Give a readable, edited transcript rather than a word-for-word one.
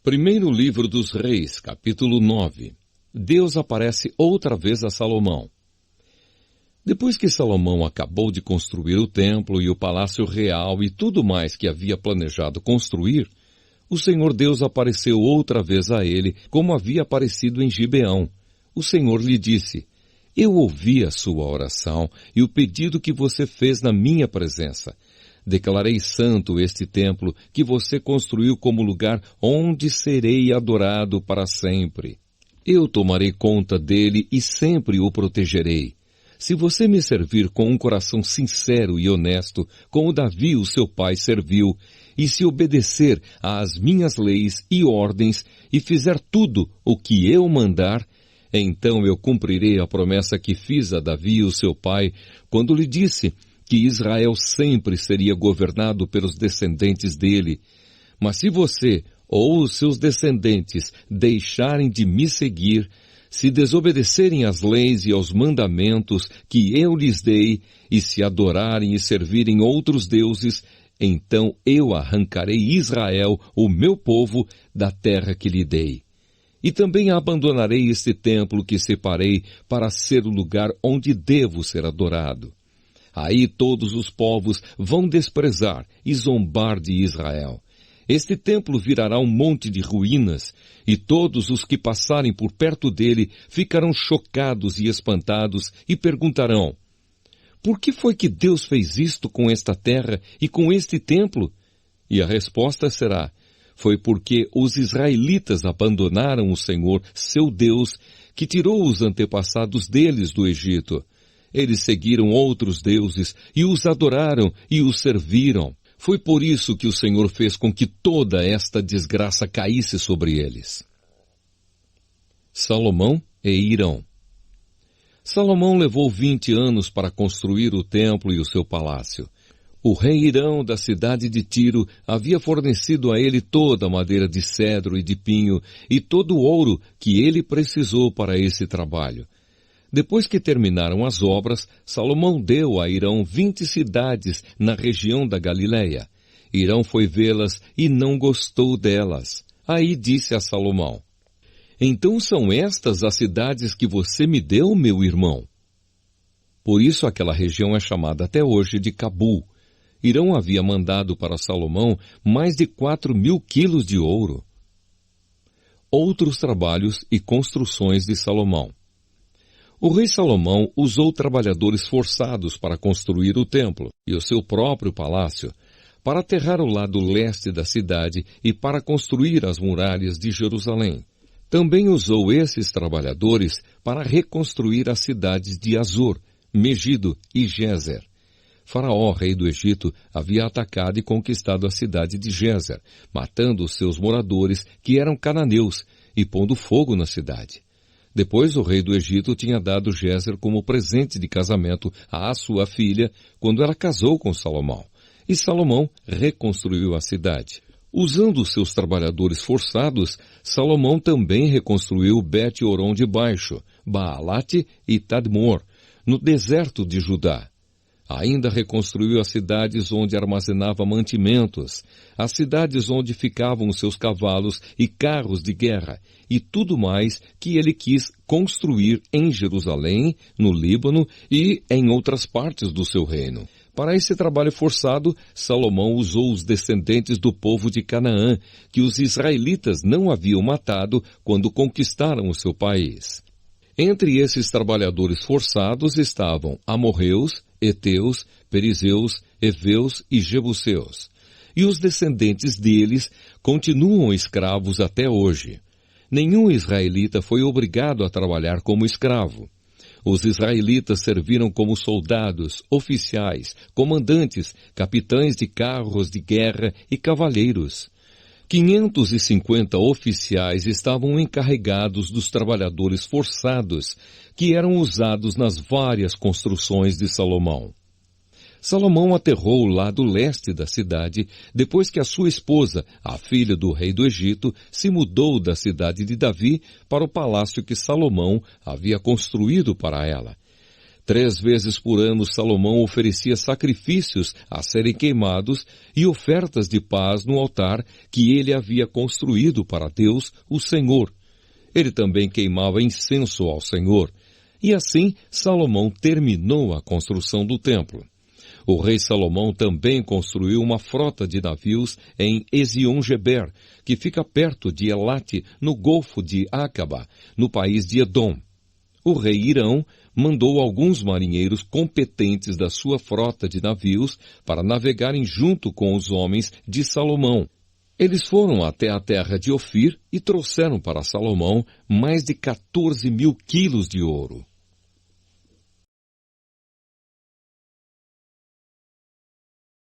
Primeiro livro dos Reis, capítulo 9. Deus aparece outra vez a Salomão. Depois que Salomão acabou de construir o templo e o palácio real e tudo mais que havia planejado construir, o Senhor Deus apareceu outra vez a ele, como havia aparecido em Gibeão. O Senhor lhe disse: Eu ouvi a sua oração e o pedido que você fez na minha presença. Declarei santo este templo que você construiu como lugar onde serei adorado para sempre. Eu tomarei conta dele e sempre o protegerei. Se você me servir com um coração sincero e honesto, como Davi, o seu pai, serviu, e se obedecer às minhas leis e ordens e fizer tudo o que eu mandar, então eu cumprirei a promessa que fiz a Davi, o seu pai, quando lhe disse que Israel sempre seria governado pelos descendentes dele. Mas se você ou os seus descendentes deixarem de me seguir, se desobedecerem às leis e aos mandamentos que eu lhes dei, e se adorarem e servirem outros deuses, então eu arrancarei Israel, o meu povo, da terra que lhe dei. E também abandonarei este templo que separei para ser o lugar onde devo ser adorado. Aí todos os povos vão desprezar e zombar de Israel. Este templo virará um monte de ruínas, e todos os que passarem por perto dele ficarão chocados e espantados e perguntarão: por que foi que Deus fez isto com esta terra e com este templo? E a resposta será: foi porque os israelitas abandonaram o Senhor, seu Deus, que tirou os antepassados deles do Egito. Eles seguiram outros deuses e os adoraram e os serviram. Foi por isso que o Senhor fez com que toda esta desgraça caísse sobre eles. Salomão e Hirão. Salomão levou 20 anos para construir o templo e o seu palácio. O rei Hirão da cidade de Tiro havia fornecido a ele toda a madeira de cedro e de pinho e todo o ouro que ele precisou para esse trabalho. Depois que terminaram as obras, Salomão deu a Hirão 20 cidades na região da Galileia. Hirão foi vê-las e não gostou delas. Aí disse a Salomão: então são estas as cidades que você me deu, meu irmão? Por isso aquela região é chamada até hoje de Cabul. Hirão havia mandado para Salomão mais de 4.000 quilos de ouro. Outros trabalhos e construções de Salomão. O rei Salomão usou trabalhadores forçados para construir o templo e o seu próprio palácio, para aterrar o lado leste da cidade e para construir as muralhas de Jerusalém. Também usou esses trabalhadores para reconstruir as cidades de Azor, Megido e Gézer. Faraó, rei do Egito, havia atacado e conquistado a cidade de Gézer, matando os seus moradores, que eram cananeus, e pondo fogo na cidade. Depois o rei do Egito tinha dado Gézer como presente de casamento à sua filha, quando ela casou com Salomão. E Salomão reconstruiu a cidade. Usando os seus trabalhadores forçados, Salomão também reconstruiu Bet-Horon de Baixo, Baalate e Tadmor, no deserto de Judá. Ainda reconstruiu as cidades onde armazenava mantimentos, as cidades onde ficavam os seus cavalos e carros de guerra, e tudo mais que ele quis construir em Jerusalém, no Líbano e em outras partes do seu reino. Para esse trabalho forçado, Salomão usou os descendentes do povo de Canaã, que os israelitas não haviam matado quando conquistaram o seu país. Entre esses trabalhadores forçados estavam amorreus, heteus, perizeus, heveus e jebuseus. E os descendentes deles continuam escravos até hoje. Nenhum israelita foi obrigado a trabalhar como escravo. Os israelitas serviram como soldados, oficiais, comandantes, capitães de carros de guerra e cavaleiros. 550 oficiais estavam encarregados dos trabalhadores forçados que eram usados nas várias construções de Salomão. Salomão aterrou o lado leste da cidade depois que a sua esposa, a filha do rei do Egito, se mudou da cidade de Davi para o palácio que Salomão havia construído para ela. 3 vezes por ano Salomão oferecia sacrifícios a serem queimados e ofertas de paz no altar que ele havia construído para Deus, o Senhor. Ele também queimava incenso ao Senhor. E assim Salomão terminou a construção do templo. O rei Salomão também construiu uma frota de navios em Ezion-Geber, que fica perto de Elate, no Golfo de Acaba, no país de Edom. O rei Hirão mandou alguns marinheiros competentes da sua frota de navios para navegarem junto com os homens de Salomão. Eles foram até a terra de Ofir e trouxeram para Salomão mais de 14 mil quilos de ouro.